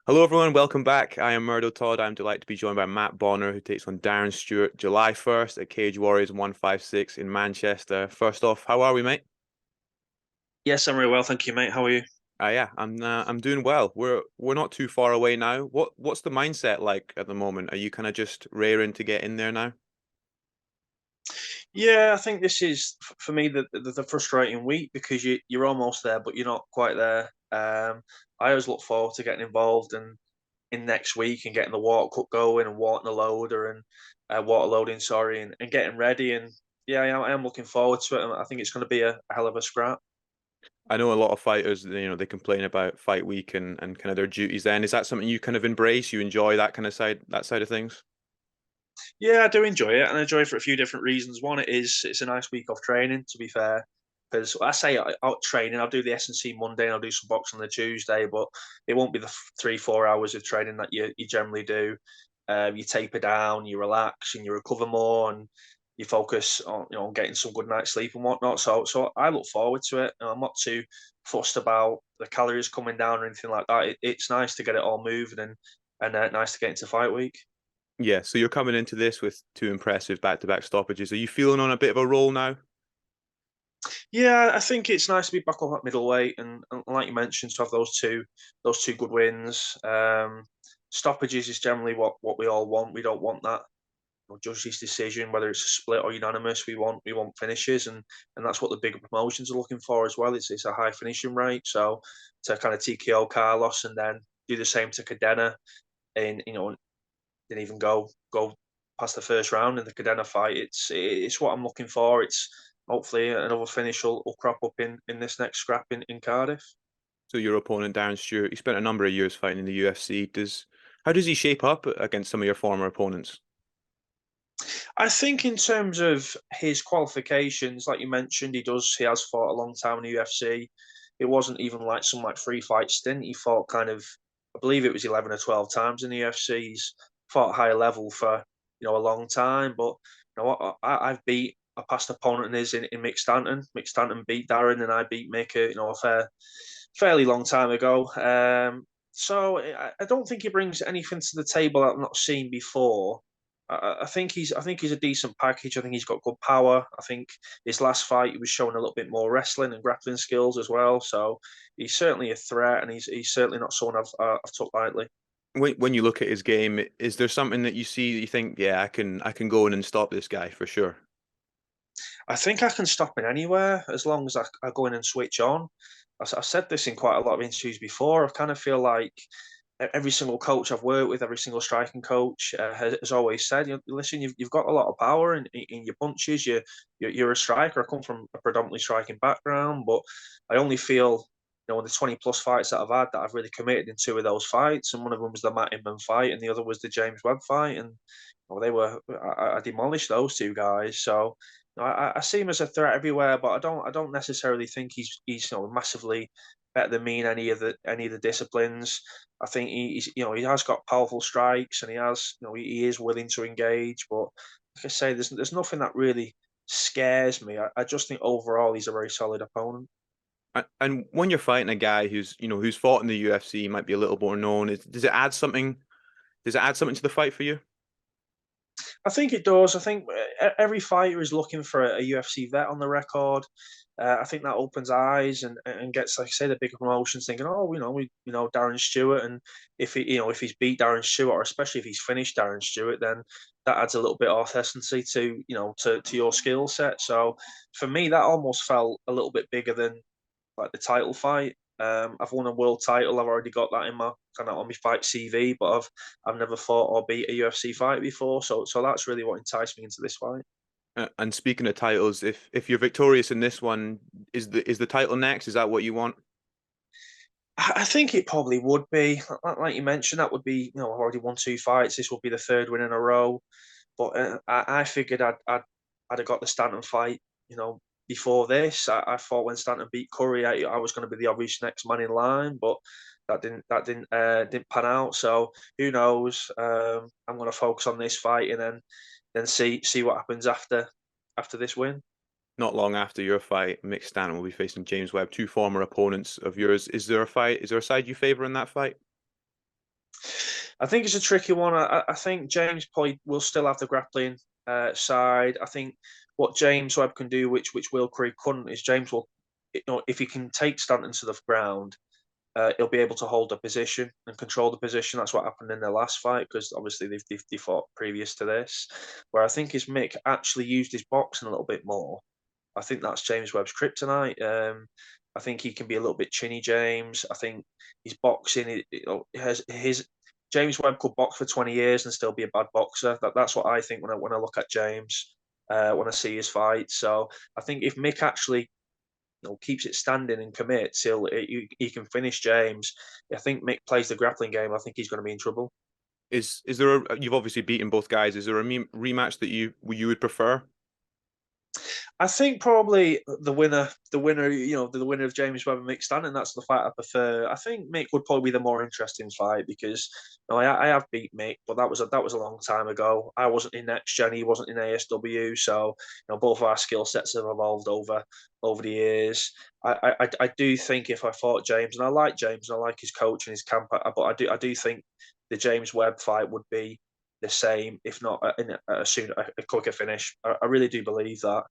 Hello, everyone. Welcome back. I am Murdo Todd. I'm delighted to be joined by Matt Bonner, who takes on Darren Stewart July 1st at Cage Warriors 156 in Manchester. First off, how are we, mate? Yes, I'm really well, thank you, mate. How are you? Yeah, I'm doing well. We're not too far away now. What's the mindset like at the moment? Are you kind of just raring to get in there now? Yeah, I think this is for me the frustrating week because you're almost there, but you're not quite there. I always look forward to getting involved and in next week and getting the water cut going and water the loader and water loading, sorry, and getting ready. And yeah, I am looking forward to it. And I think it's going to be a hell of a scrap. I know a lot of fighters, they complain about fight week and kind of their duties then. Is that something you kind of embrace? You enjoy that kind of side of things? Yeah, I do enjoy it, and I enjoy it for a few different reasons. One, it's a nice week of training. To be fair, because I say out training, I'll do the S&C Monday and I'll do some boxing on the Tuesday, but it won't be the 3 4 hours of training that you generally do. You taper down, you relax, and you recover more, and you focus on getting some good night's sleep and whatnot. So I look forward to it. And I'm not too fussed about the calories coming down or anything like that. It's nice to get it all moving and nice to get into fight week. Yeah, so you're coming into this with two impressive back-to-back stoppages. Are you feeling on a bit of a roll now? Yeah, I think it's nice to be back up at middleweight, and like you mentioned, to have those two good wins. Stoppages is generally what we all want. We don't want that judge's decision, whether it's a split or unanimous. We want finishes, and that's what the bigger promotions are looking for as well. It's a high finishing rate. So to kind of TKO Carlos and then do the same to Cadena, and didn't even go past the first round in the Cadena fight. It's what I'm looking for. It's hopefully another finish will crop up in this next scrap in Cardiff. So your opponent, Darren Stewart, he spent a number of years fighting in the UFC. How does he shape up against some of your former opponents? I think in terms of his qualifications, like you mentioned, he has fought a long time in the UFC. It wasn't even like some like free fight stint. He fought kind of, I believe it was 11 or 12 times in the UFC. He's fought higher level for a long time. But I've beat a past opponent in his in Mick Stanton. Mick Stanton beat Darren, and I beat Mick fairly long time ago. So I don't think he brings anything to the table that I've not seen before. I think he's a decent package. I think he's got good power. I think his last fight he was showing a little bit more wrestling and grappling skills as well. So he's certainly a threat, and he's certainly not someone I've took lightly. When you look at his game, is there something that you see that you think, yeah, I can go in and stop this guy for sure? I think I can stop him anywhere as long as I go in and switch on. I've said this in quite a lot of interviews before. I kind of feel like every single coach I've worked with, every single striking coach has always said, listen, you've got a lot of power in your punches. You're a striker. I come from a predominantly striking background, but I only feel, in the 20 plus fights that I've had, that I've really committed in two of those fights. And one of them was the Matt Inman fight, and the other was the James Webb fight. And I demolished those two guys. So I see him as a threat everywhere, but I don't necessarily think he's massively better than me in any of the disciplines. I think he has got powerful strikes, and he is willing to engage. But like I say, there's nothing that really scares me. I just think overall he's a very solid opponent. And when you're fighting a guy who's fought in the UFC, might be a little more known, does it add something? Does it add something to the fight for you? I think it does. I think every fighter is looking for a UFC vet on the record. I think that opens eyes and gets, like I say, the bigger promotions thinking, oh, we know Darren Stewart, and if he's beat Darren Stewart, or especially if he's finished Darren Stewart, then that adds a little bit of authenticity to your skill set. So for me, that almost felt a little bit bigger than like the title fight. I've won a world title. I've already got that in my kind of on my fight CV, but I've never fought or beat a UFC fight before. So that's really what enticed me into this fight. And speaking of titles, if you're victorious in this one, is the title next? Is that what you want? I think it probably would be, like you mentioned, that would be, I've already won two fights. This will be the third win in a row. But I figured I'd have got the Stanton fight, before this. I thought when Stanton beat Curry, I was going to be the obvious next man in line, but that didn't pan out. So who knows? I'm going to focus on this fight and then see what happens after this win. Not long after your fight, Mick Stanton will be facing James Webb, two former opponents of yours. Is there a fight? Is there a side you favor in that fight? I think it's a tricky one. I think James probably will still have the grappling side. I think what James Webb can do, which Will Creek couldn't, is James will, if he can take Stanton to the ground, he'll be able to hold the position and control the position. That's what happened in their last fight because obviously they fought previous to this. Where I think is Mick actually used his boxing a little bit more. I think that's James Webb's kryptonite. I think he can be a little bit chinny, James. I think his boxing has his James Webb could box for 20 years and still be a bad boxer. That's what I think when I look at James, when I see his fight. So I think if Mick actually keeps it standing and commits, he can finish James. I think Mick plays the grappling game. I think he's going to be in trouble. Is there you've obviously beaten both guys. Is there a rematch that you would prefer? I think probably the winner of James Webb and Mick Stanton. That's the fight I prefer. I think Mick would probably be the more interesting fight because I have beat Mick, but that was a long time ago. I wasn't in Next Gen, he wasn't in ASW, so both of our skill sets have evolved over the years. I do think if I fought James, and I like James, and I like his coach and his camp, but I do think the James Webb fight would be the same, if not a quicker finish. I really do believe that.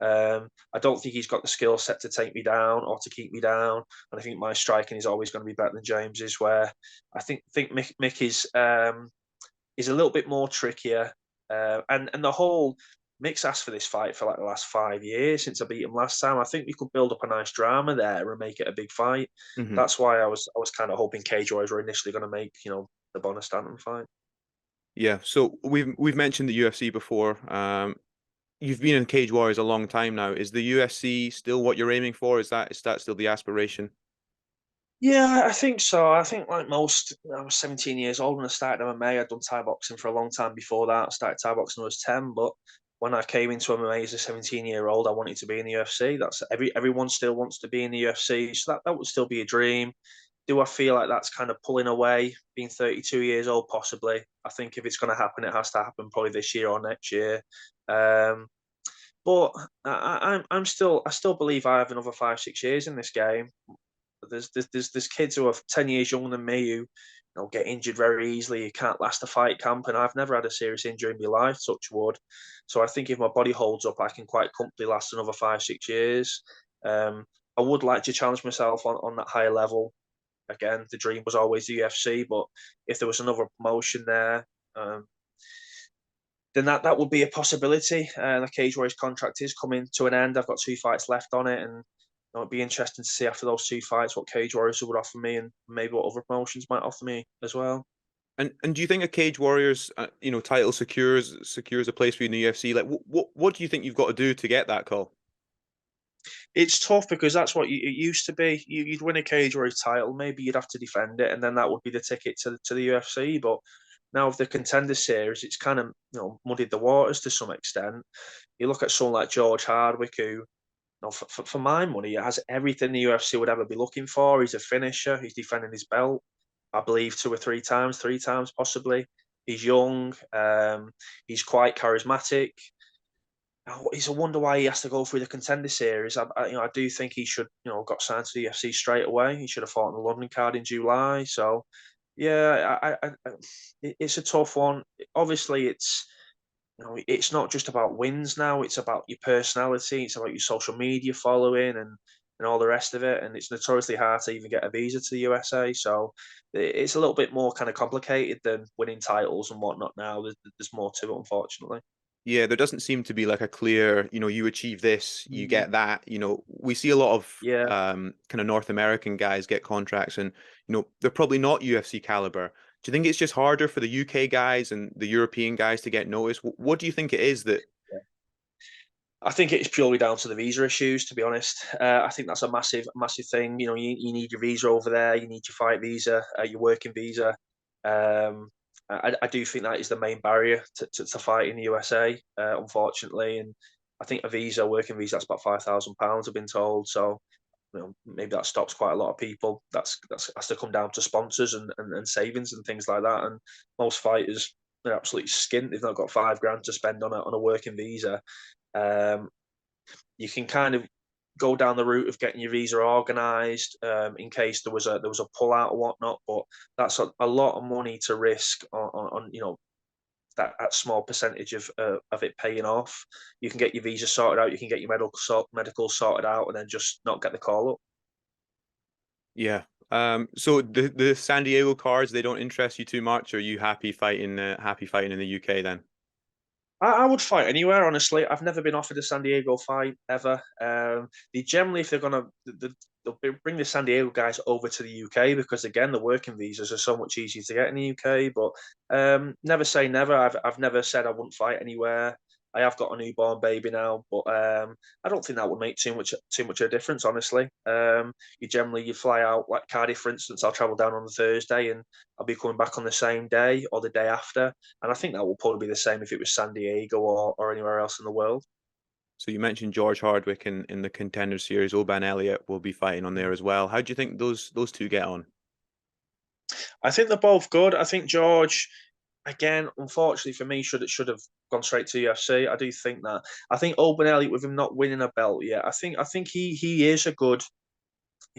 I don't think he's got the skill set to take me down or to keep me down, and I think my striking is always going to be better than James's. Where I think Mick is a little bit more trickier, and the whole Mick's asked for this fight for like the last 5 years since I beat him last time. I think we could build up a nice drama there and make it a big fight. Hmm. That's why I was kind of hoping Cage Warriors were initially going to make the Bonner Stanton fight. Yeah. So we've mentioned the UFC before. You've been in Cage Warriors a long time now. Is the UFC still what you're aiming for? Is that still the aspiration? Yeah, I think so. I think like most, I was 17 years old when I started MMA. I'd done Thai boxing for a long time before that. I started Thai boxing when I was 10, but when I came into MMA as a 17-year-old, I wanted to be in the UFC. That's everyone still wants to be in the UFC, so that would still be a dream. Do I feel like that's kind of pulling away, being 32 years old? Possibly. I think if it's going to happen, it has to happen probably this year or next year. Um, but I still believe I have another 5, 6 years in this game. There's kids who are 10 years younger than me who get injured very easily. You can't last a fight camp, and I've never had a serious injury in my life, touch wood. So I think if my body holds up, I can quite comfortably last another 5, 6 years. Um, I would like to challenge myself on that higher level. Again, the dream was always the UFC, but if there was another promotion there, um, then that would be a possibility. The Cage Warriors contract is coming to an end. I've got 2 fights left on it, and it'd be interesting to see after those 2 fights what Cage Warriors would offer me, and maybe what other promotions might offer me as well. And do you think a Cage Warriors title secures a place for you in the UFC? Like what do you think you've got to do to get that call? It's tough because that's what it used to be. You'd win a Cage Warriors title, maybe you'd have to defend it, and then that would be the ticket to the UFC. But now with the Contender Series, it's kind of muddied the waters to some extent. You look at someone like George Hardwick, who for my money, he has everything the UFC would ever be looking for. He's a finisher. He's defending his belt, I believe, 2 or 3 times, 3 times possibly. He's young. He's quite charismatic. It's a wonder why he has to go through the Contender Series. I do think he should, got signed to the UFC straight away. He should have fought on the London card in July. So, yeah, it's a tough one. Obviously, it's not just about wins now. It's about your personality. It's about your social media following and all the rest of it. And it's notoriously hard to even get a visa to the USA. So it's a little bit more kind of complicated than winning titles and whatnot now. There's more to it, unfortunately. Yeah, there doesn't seem to be like a clear, you achieve this, you Mm. get that. We see a lot of Yeah. kind of North American guys get contracts and, they're probably not UFC caliber. Do you think it's just harder for the UK guys and the European guys to get noticed? What do you think it is that, I think it's purely down to the visa issues, to be honest. I think that's a massive, massive thing. You need your visa over there, you need your fight visa, your working visa. Um, I do think that is the main barrier to fight in the USA, unfortunately. And I think a working visa, that's about £5,000, I've been told. So, maybe that stops quite a lot of people. That's has to come down to sponsors and savings and things like that. And most fighters, they're absolutely skint. They've not got 5 grand to spend on a working visa. Um, you can kind of go down the route of getting your visa organised in case there was a pullout or whatnot. But that's a lot of money to risk on that small percentage of it paying off. You can get your visa sorted out, you can get your medical sorted out, and then just not get the call up. Yeah. So the San Diego cards, they don't interest you too much. Or are you happy fighting in the UK then? I would fight anywhere, honestly. I've never been offered a San Diego fight ever. They generally, if they're gonna, they'll bring the San Diego guys over to the UK because again, the working visas are so much easier to get in the UK. But never say never. I've never said I wouldn't fight anywhere. I have got a newborn baby now, but I don't think that would make too much of a difference, honestly. You fly out like Cardiff, for instance. I'll travel down on the Thursday, and I'll be coming back on the same day or the day after. And I think that will probably be the same if it was San Diego or anywhere else in the world. So you mentioned George Hardwick in the Contender Series. Oban Elliott will be fighting on there as well. How do you think those two get on? I think they're both good. I think George, again, unfortunately for me, should have gone straight to UFC. I do think that. I think Oban Elliott, with him not winning a belt yet, I think he is a good.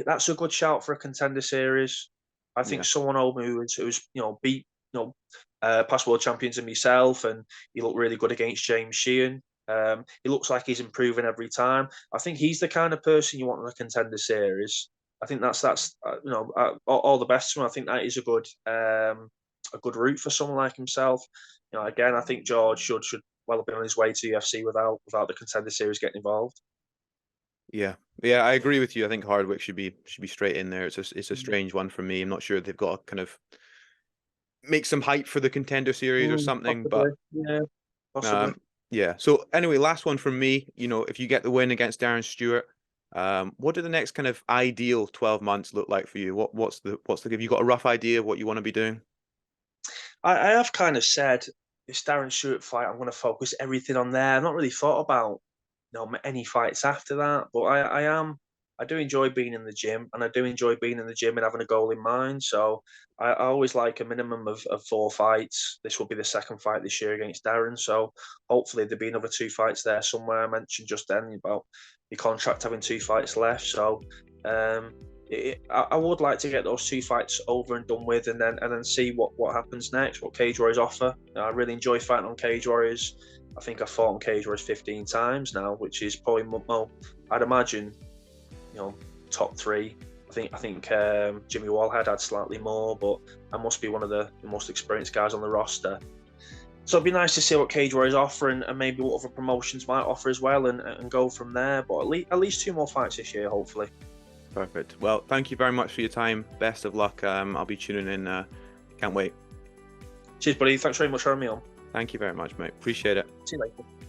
That's a good shout for a Contender Series. I think Yeah. someone over who's beat past world champions and myself, and he looked really good against James Sheehan. He looks like he's improving every time. I think he's the kind of person you want in a Contender Series. I think that's all the best to him. I think that is a good route for someone like himself. Again, I think George should well have been on his way to UFC without the Contender Series getting involved. Yeah, yeah, I agree with you. I think Hardwick should be straight in there. It's a strange one for me. I'm not sure they've got to kind of make some hype for the Contender Series or something, but Possibly, yeah, possibly. um, yeah. So anyway, last one from me. If you get the win against Darren Stewart, what do the next kind of ideal 12 months look like for you? What's the have you got a rough idea of what you want to be doing? I have kind of said this Darren Stewart fight. I'm going to focus everything on there. I've not really thought about any fights after that, but I am. I do enjoy being in the gym, and I do enjoy being in the gym and having a goal in mind. So I always like a minimum of 4 fights. This will be the second fight this year against Darren. So hopefully there'll be another 2 fights there somewhere. I mentioned just then about your contract having 2 fights left. So um, I would like to get those 2 fights over and done with, and then see what happens next. What Cage Warriors offer. I really enjoy fighting on Cage Warriors. I think I've fought on Cage Warriors 15 times now, which is probably I'd imagine, top 3. I think Jimmy Wallhead had slightly more, but I must be one of the most experienced guys on the roster. So it'd be nice to see what Cage Warriors offer, and maybe what other promotions might offer as well, and go from there. But at least 2 more fights this year, hopefully. Perfect. Well, thank you very much for your time. Best of luck. I'll be tuning in. Can't wait. Cheers, buddy. Thanks very much for having me on. Thank you very much, mate. Appreciate it. See you later.